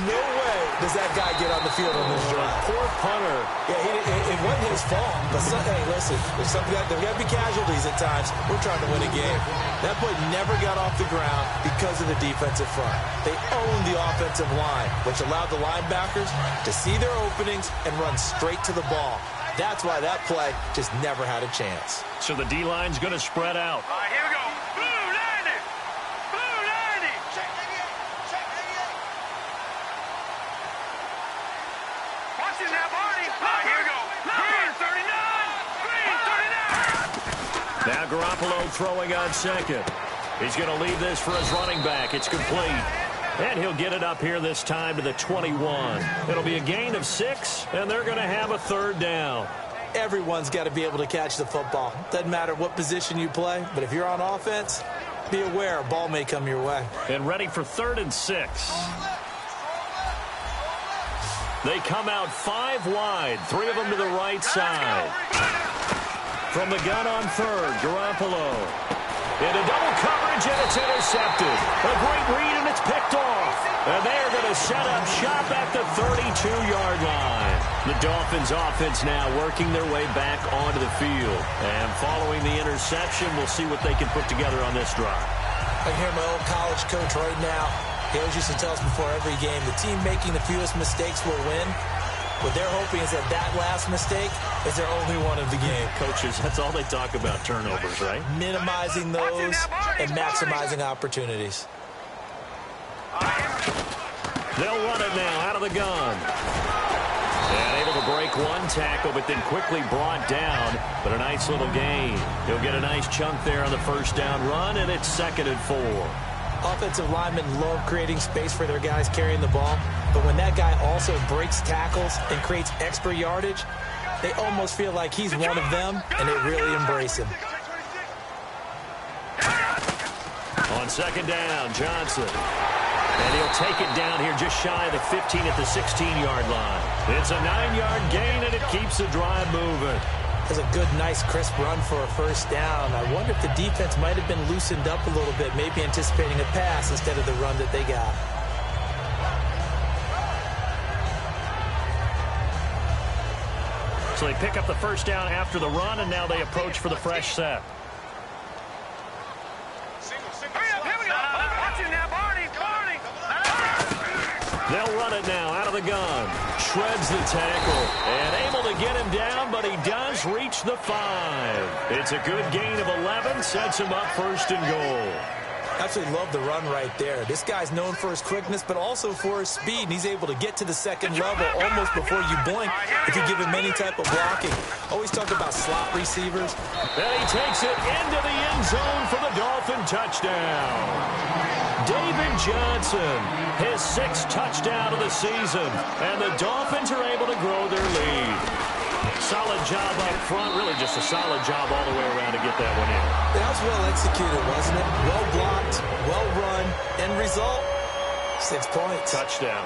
Speaker 4: No way does that guy get on the field on this drive.
Speaker 3: Poor punter.
Speaker 4: Yeah, it wasn't his fault. But hey, listen, there's got to be casualties at times. We're trying to win a game. That play never got off the ground because of the defensive front. They owned the offensive line, which allowed the linebackers to see their openings and run straight to the ball. That's why that play just never had a chance.
Speaker 3: So the D-line's going to spread out.
Speaker 5: Here we go. Blue 90. Blue 90. Check 88. Check 88. Watching that, Barney. Here we go. Green 39. Green 39.
Speaker 3: Now Garoppolo throwing on 2nd. He's going to leave this for his running back. It's complete. And he'll get it up here this time to the 21. It'll be a gain of 6, and they're going to have a 3rd down.
Speaker 4: Everyone's got to be able to catch the football. Doesn't matter what position you play, but if you're on offense, be aware a ball may come your way.
Speaker 3: And ready for 3rd and 6. They come out 5 wide, 3 of them to the right side. From the gun on 3rd, Garoppolo. Into double coverage, and it's intercepted. A great read, and it's picked off. And they are going to set up shop at the 32-yard line. The Dolphins offense now working their way back onto the field. And following the interception, we'll see what they can put together on this drive.
Speaker 4: I can hear my old college coach right now. He always used to tell us before every game, the team making the fewest mistakes will win. What they're hoping is that last mistake is their only one of the game.
Speaker 3: Coaches, that's all they talk about, turnovers, right?
Speaker 4: Minimizing those and maximizing opportunities.
Speaker 3: They'll run it now out of the gun. And able to break one tackle, but then quickly brought down. But a nice little gain. He'll get a nice chunk there on the 1st down run, and it's 2nd and 4.
Speaker 4: Offensive linemen love creating space for their guys carrying the ball. But when that guy also breaks tackles and creates extra yardage, they almost feel like he's one of them, and they really embrace him.
Speaker 3: On 2nd down, Johnson. And he'll take it down here just shy of the 15 at the 16-yard line. It's a 9-yard gain, and it keeps the drive moving.
Speaker 4: That's a good, nice, crisp run for a 1st down. I wonder if the defense might have been loosened up a little bit, maybe anticipating a pass instead of the run that they got.
Speaker 3: So they pick up the 1st down after the run, and now they approach for the fresh set.
Speaker 5: Here we go. Watching that, Barney.
Speaker 3: They'll run it now out of the gun. Shreds the tackle. And able to get him down, but he does reach the 5. It's a good gain of 11. Sets him up 1st and goal.
Speaker 4: Absolutely love the run right there. This guy's known for his quickness, but also for his speed. And he's able to get to the 2nd level almost before you blink if you give him any type of blocking. Always talk about slot receivers.
Speaker 3: And he takes it into the end zone for the Dolphin touchdown. David Johnson, his 6th touchdown of the season. And the Dolphins are able to grow their lead. Solid job up front, really just a solid job all the way around to get that one in.
Speaker 4: That was well executed, wasn't it? Well blocked, well run, end result, 6 points.
Speaker 3: Touchdown.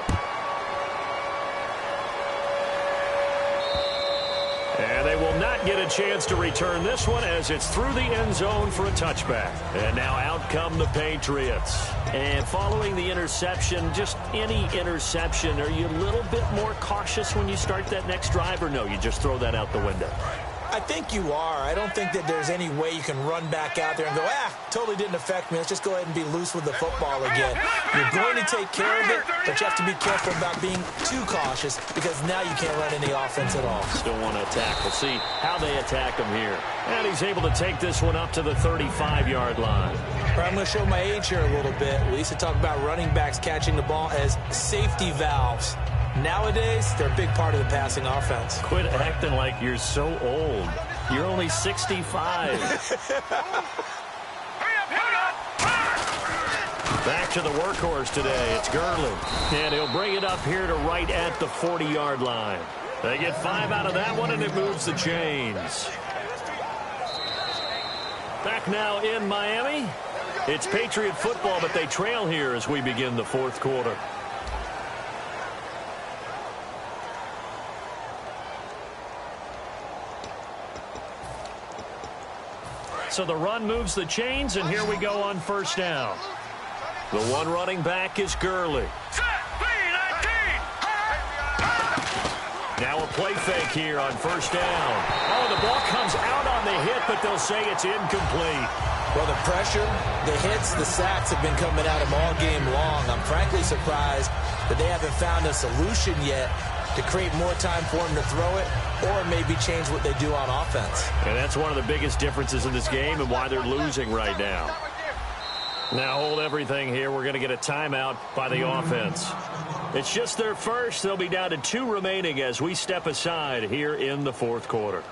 Speaker 3: And they will not get a chance to return this one as it's through the end zone for a touchback. And now out come the Patriots. And following the interception, just any interception, are you a little bit more cautious when you start that next drive, or no, you just throw that out the window?
Speaker 4: I think you are. I don't think that there's any way you can run back out there and go, totally didn't affect me. Let's just go ahead and be loose with the football again. You're going to take care of it, but you have to be careful about being too cautious because now you can't run any offense at all.
Speaker 3: Still want to attack. We'll see how they attack him here. And he's able to take this one up to the 35-yard line.
Speaker 4: I'm going to show my age here a little bit. We used to talk about running backs catching the ball as safety valves. Nowadays, they're a big part of the passing offense.
Speaker 3: Quit acting like you're so old. You're only 65. Back to the workhorse today. It's Gurley. And he'll bring it up here to right at the 40-yard line. They get 5 out of that one, and it moves the chains. Back now in Miami. It's Patriot football, but they trail here as we begin the fourth quarter. So the run moves the chains, and here we go on first down. The one running back is Gurley. Now a play fake here on first down. Oh, the ball comes out on the hit, but they'll say it's incomplete.
Speaker 4: Well, the pressure, the hits, the sacks have been coming at him all game long. I'm frankly surprised that they haven't found a solution yet to create more time for him to throw it or maybe change what they do on offense.
Speaker 3: And that's one of the biggest differences in this game and why they're losing right now. Now hold everything here. We're going to get a timeout by the offense. It's just their first. They'll be down to 2 remaining as we step aside here in the fourth quarter.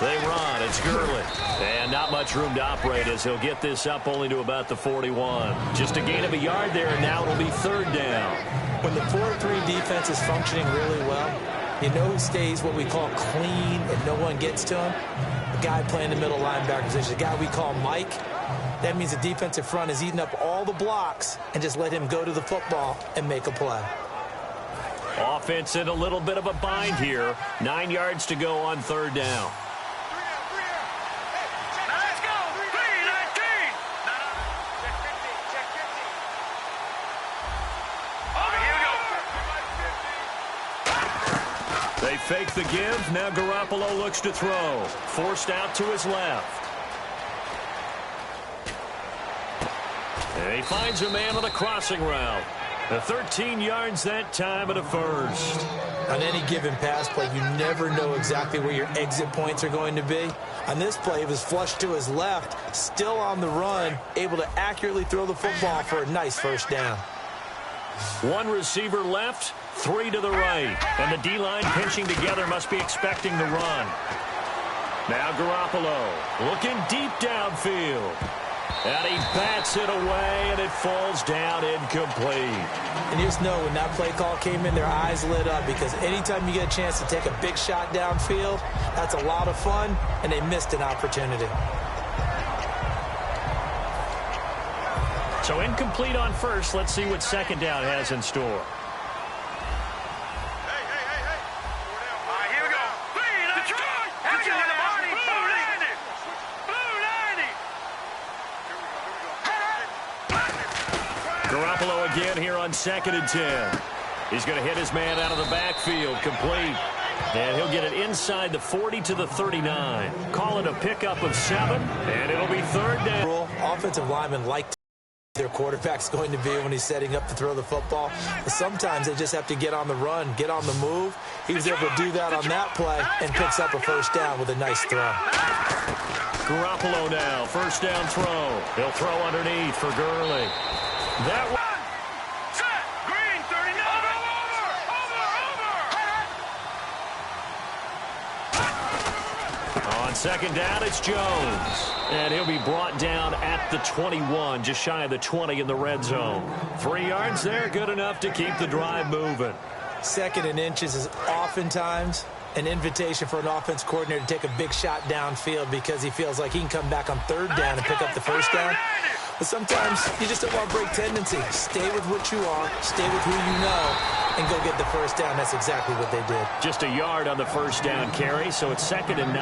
Speaker 3: They run. It's Gurley. And not much room to operate as he'll get this up only to about the 41. Just a gain of a yard there, and now it'll be third down.
Speaker 4: When the 4-3 defense is functioning really well, you know who stays what we call clean and no one gets to him? The guy playing the middle linebacker position, the guy we call Mike. That means the defensive front is eating up all the blocks and just let him go to the football and make a play.
Speaker 3: Offense in a little bit of a bind here. 9 yards to go on third down. They fake the give. Now Garoppolo looks to throw. Forced out to his left. And he finds a man on a crossing route. The 13 yards that time at a first.
Speaker 4: On any given pass play, you never know exactly where your exit points are going to be. On this play, it was flushed to his left, still on the run, able to accurately throw the football for a nice first down.
Speaker 3: 1 receiver left, 3 to the right. And the D-line pinching together must be expecting the run. Now Garoppolo looking deep downfield. And he bats it away, and it falls down incomplete.
Speaker 4: And you just know when that play call came in, their eyes lit up because anytime you get a chance to take a big shot downfield, that's a lot of fun, and they missed an opportunity.
Speaker 3: So incomplete on first. Let's see what second down has in store. Garoppolo again here on 2nd and 10. He's going to hit his man out of the backfield, complete. And he'll get it inside the 40 to the 39. Call it a pickup of 7, and it'll be third down.
Speaker 4: Offensive linemen like their quarterback's going to be when he's setting up to throw the football. But sometimes they just have to get on the run, get on the move. He was able to do that on that play and picks up a first down with a nice throw.
Speaker 3: Garoppolo now, first down throw. He'll throw underneath for Gurley. That one.
Speaker 5: Set. Green, 39. Over.
Speaker 3: On second down, it's Jones. And he'll be brought down at the 21, just shy of the 20 in the red zone. 3 yards there, good enough to keep the drive moving.
Speaker 4: 2nd and inches is oftentimes an invitation for an offense coordinator to take a big shot downfield because he feels like he can come back on third down and pick up the first down. But sometimes you just don't want to break tendency. Stay with what you are, stay with who you know, and go get the first down. That's exactly what they did.
Speaker 3: Just a yard on the first down carry, so it's 2nd and 9.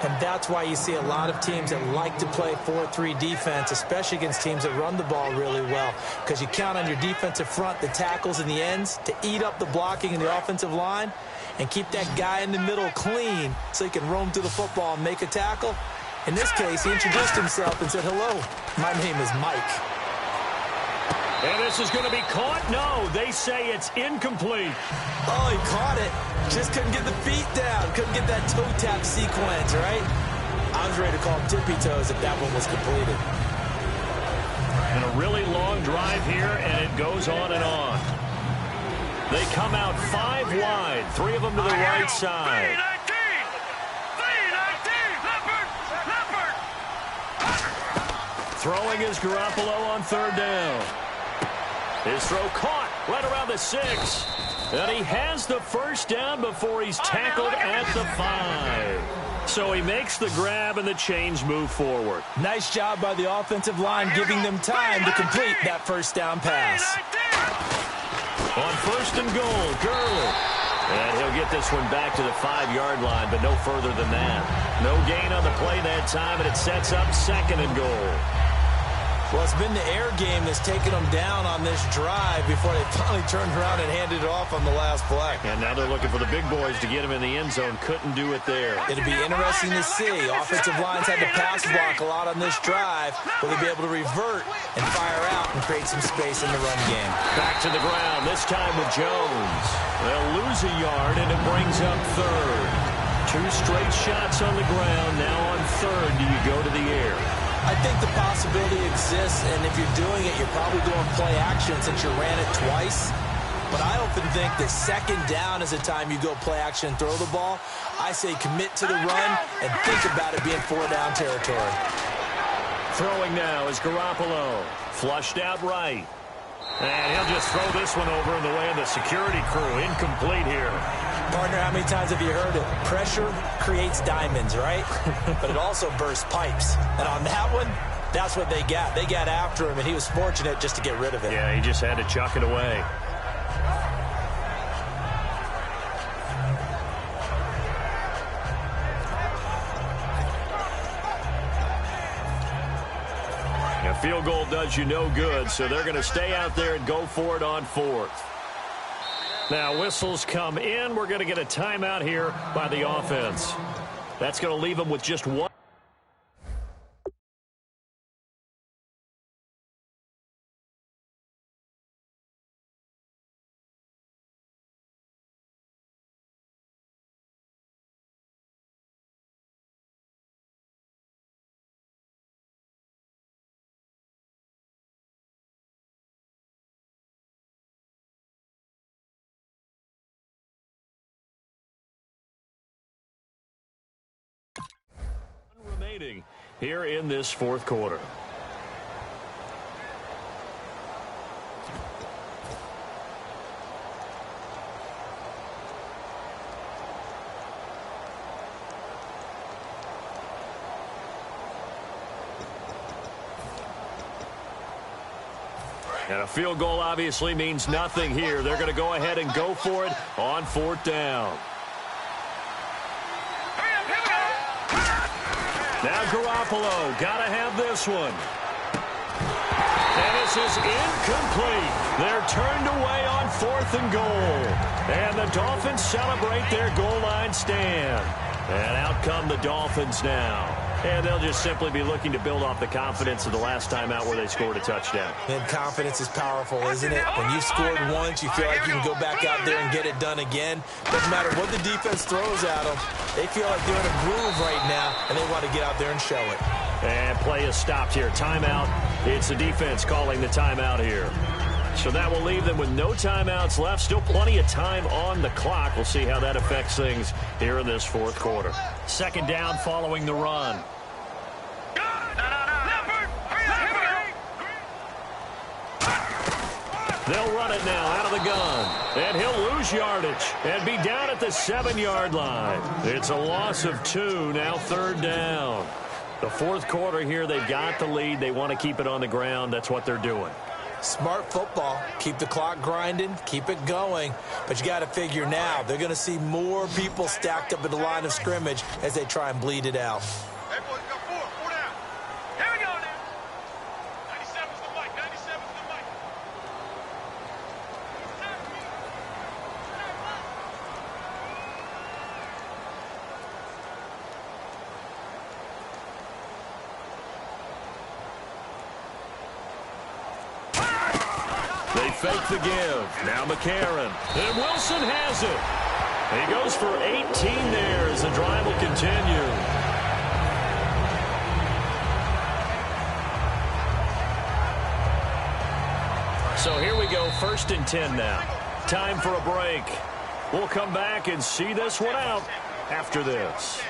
Speaker 4: And that's why you see a lot of teams that like to play 4-3 defense, especially against teams that run the ball really well, because you count on your defensive front, the tackles and the ends, to eat up the blocking in the offensive line and keep that guy in the middle clean so he can roam through the football and make a tackle. In this case, he introduced himself and said, "Hello, my name is Mike."
Speaker 3: And this is going to be caught? No, they say it's incomplete.
Speaker 4: Oh, he caught it. Just couldn't get the feet down. Couldn't get that toe tap sequence, right? I was ready to call him tippy toes if that one was completed.
Speaker 3: And a really long drive here, and it goes on and on. They come out 5 wide, 3 of them to the right side. Throwing is Garoppolo on 3rd down. His throw caught right around the 6. And he has the first down before he's tackled at the 5. So he makes the grab and the chains move forward.
Speaker 4: Nice job by the offensive line giving them time to complete that first down pass.
Speaker 3: On 1st and goal, Gurley. And he'll get this one back to the 5-yard line, but no further than that. No gain on the play that time, and it sets up 2nd and goal.
Speaker 4: Well, it's been the air game that's taken them down on this drive before they finally turned around and handed it off on the last play.
Speaker 3: And now they're looking for the big boys to get him in the end zone. Couldn't do it there.
Speaker 4: It'll be interesting to see. Offensive lines had to pass block a lot on this drive. Will they be able to revert and fire out and create some space in the run game?
Speaker 3: Back to the ground, this time with Jones. They'll lose a yard, and it brings up 3rd. 2 straight shots on the ground. Now on 3rd, do you go to the air?
Speaker 4: I think the possibility exists, and if you're doing it, you're probably going play action since you ran it twice. But I often think that 2nd down is the time you go play action and throw the ball. I say commit to the run and think about it being 4-down territory.
Speaker 3: Throwing now is Garoppolo. Flushed out right. And he'll just throw this one over in the way of the security crew. Incomplete here.
Speaker 4: Partner, how many times have you heard it? Pressure creates diamonds, right? But it also bursts pipes. And on that one, that's what they got. They got after him, and he was fortunate just to get rid of it.
Speaker 3: Yeah, he just had to chuck it away. A field goal does you no good, so they're going to stay out there and go for it on 4th. Now, whistles come in. We're going to get a timeout here by the offense. That's going to leave them with just one. Remaining here in this 4th quarter. And a field goal obviously means nothing here. They're going to go ahead and go for it on 4th down. Now Garoppolo, gotta have this one. And this is incomplete. They're turned away on 4th and goal. And the Dolphins celebrate their goal line stand. And out come the Dolphins now. And they'll just simply be looking to build off the confidence of the last time out where they scored a touchdown.
Speaker 4: And confidence is powerful, isn't it? When you've scored once, you feel like you can go back out there and get it done again. Doesn't matter what the defense throws at them. They feel like they're in a groove right now, and they want to get out there and show it.
Speaker 3: And play is stopped here. Timeout. It's the defense calling the timeout here. So that will leave them with no timeouts left. Still plenty of time on the clock. We'll see how that affects things here in this 4th quarter. 2nd down following the run. They'll run it now out of the gun. And he'll lose yardage and be down at the 7-yard line. It's a loss of 2, now 3rd down. The fourth quarter here, they've got the lead. They want to keep it on the ground. That's what they're doing.
Speaker 4: Smart football. Keep the clock grinding. Keep it going. But you got to figure now, they're going to see more people stacked up at the line of scrimmage as they try and bleed it out.
Speaker 5: Hey, boys, got four down. Here we go now. 97's the mic. 97's the mic.
Speaker 3: They fake the give. Now McCarron. And Wilson has it. He goes for 18 there as the drive will continue. So here we go, 1st and 10 now. Time for a break. We'll come back and see this one out after this.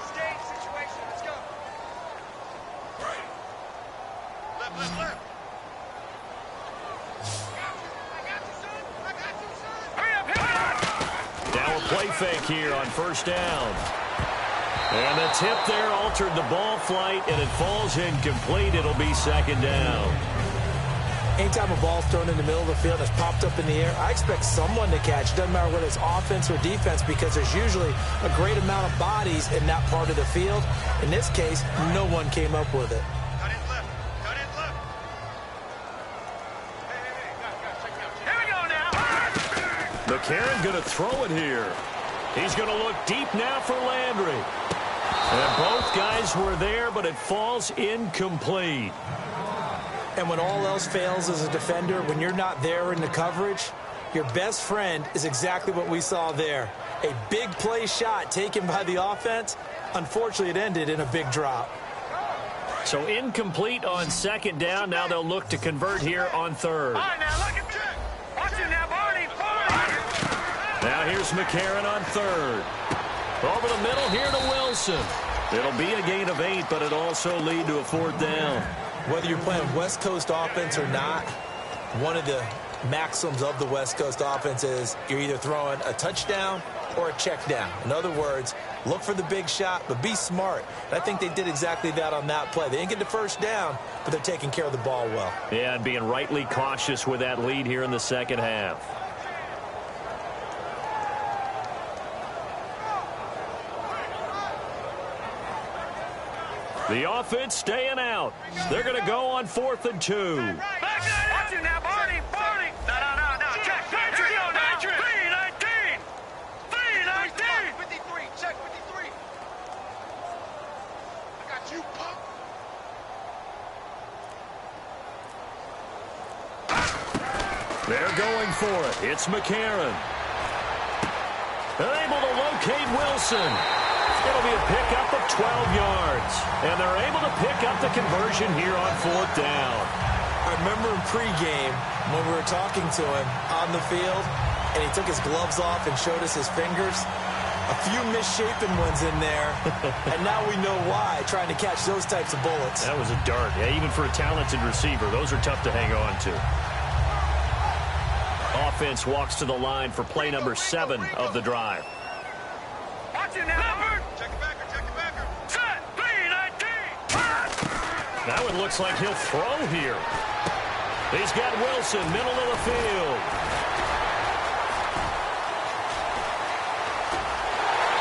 Speaker 5: Stage situation. Let's go. Left, left.
Speaker 3: Now a play fake here on 1st down. And the tip there altered the ball flight, and it falls incomplete. It'll be 2nd down.
Speaker 4: Anytime a ball's thrown in the middle of the field and it's popped up in the air, I expect someone to catch. It doesn't matter whether it's offense or defense because there's usually a great amount of bodies in that part of the field. In this case, no one came up with it.
Speaker 5: Cut in left. Cut in left. Hey, guys, check me out. Here we go now.
Speaker 3: McCarron going to throw it here. He's going to look deep now for Landry. And both guys were there, but it falls incomplete.
Speaker 4: And when all else fails as a defender, when you're not there in the coverage, your best friend is exactly what we saw there. A big play shot taken by the offense. Unfortunately, it ended in a big drop.
Speaker 3: So incomplete on 2nd down. Now they'll look to convert here on 3rd.
Speaker 5: All right, now look at that. Watch it now, Barney.
Speaker 3: Now here's McCarron on 3rd. Over the middle here to Wilson. It'll be a gain of 8, but it also lead to a 4th down.
Speaker 4: Whether you're playing West Coast offense or not, one of the maxims of the West Coast offense is you're either throwing a touchdown or a check down. In other words, look for the big shot, but be smart. And I think they did exactly that on that play. They didn't get the 1st down, but they're taking care of the ball well.
Speaker 3: Yeah, and being rightly cautious with that lead here in the 2nd half. The offense staying out. They're going to go on 4th and 2.
Speaker 5: Watch it now, Barney. No. Check. Here we go now. 3-19. 3-19. 53. Check 53. I got you, punk.
Speaker 3: They're going for it. It's McCarron. They're able to locate Wilson. It'll be a pickup of 12 yards. And they're able to pick up the conversion here on 4th down.
Speaker 4: I remember in pregame when we were talking to him on the field, and he took his gloves off and showed us his fingers. A few misshapen ones in there, and now we know why, trying to catch those types of bullets.
Speaker 3: That was a dart. Yeah, even for a talented receiver, those are tough to hang on to. Offense walks to the line for play number 7 of the drive.
Speaker 5: Watch it now. Check the backer. Set. 3-19.
Speaker 3: That one looks like he'll throw here. He's got Wilson, middle of the field.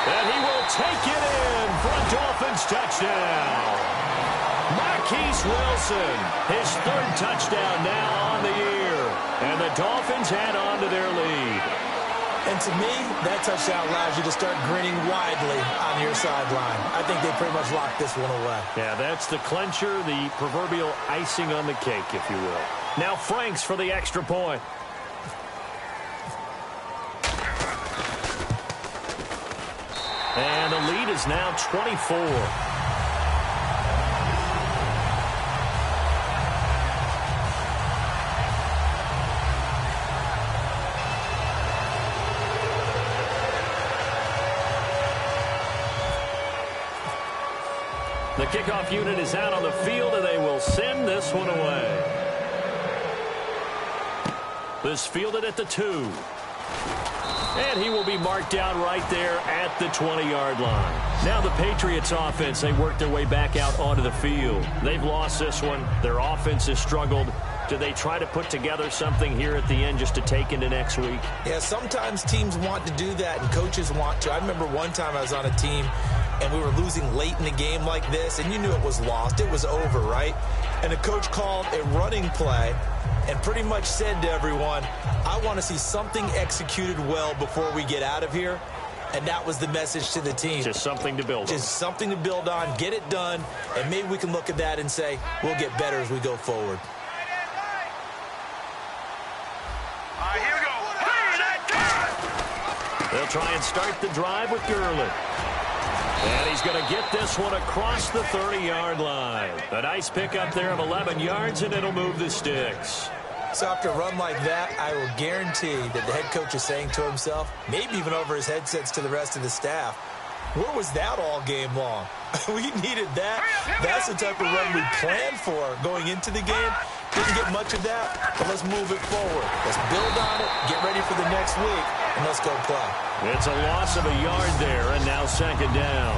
Speaker 3: And he will take it in for a Dolphins touchdown. Marquise Wilson, his 3rd touchdown now on the year. And the Dolphins head on to their lead.
Speaker 4: And to me, that touchdown allows you to start grinning widely on your sideline. I think they pretty much locked this one away.
Speaker 3: Yeah, that's the clincher, the proverbial icing on the cake, if you will. Now Franks for the extra point. And the lead is now 24. The kickoff unit is out on the field, and they will send this one away. This fielded at the 2. And he will be marked down right there at the 20-yard line. Now the Patriots offense, they work their way back out onto the field. They've lost this one. Their offense has struggled. Do they try to put together something here at the end just to take into next week?
Speaker 4: Yeah, sometimes teams want to do that and coaches want to. I remember one time I was on a team and we were losing late in the game like this, and you knew it was lost. It was over, right? And the coach called a running play and pretty much said to everyone, I want to see something executed well before we get out of here. And that was the message to the team.
Speaker 3: Just something to build on.
Speaker 4: Just something to build on, get it done, and maybe we can look at that and say, we'll get better as we go forward.
Speaker 5: Here we go.
Speaker 3: They'll try and start the drive with Gurley. And he's going to get this one across the 30-yard line. A nice pickup there of 11 yards, and it'll move the sticks.
Speaker 4: So after a run like that, I will guarantee that the head coach is saying to himself, maybe even over his headsets to the rest of the staff, where was that all game long? We needed that. That's the type of run we planned for going into the game. Didn't get much of that, but let's move it forward. Let's build on it, get ready for the next week, and let's go play.
Speaker 3: It's a loss of a yard there, and now second down.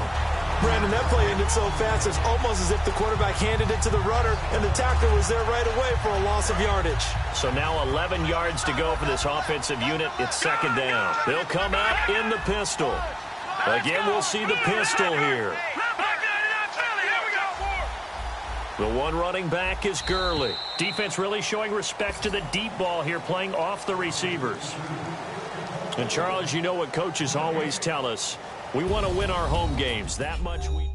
Speaker 4: Brandon, that play ended so fast, it's almost as if the quarterback handed it to the runner, and the tackler was there right away for a loss of yardage.
Speaker 3: So now 11 yards to go for this offensive unit. It's second down. They'll come out in the pistol. Again, we'll see the pistol here. The one running back is Gurley. Defense really showing respect to the deep ball here, playing off the receivers. And, Charles, you know what coaches always tell us. We want to win our home games. That much we...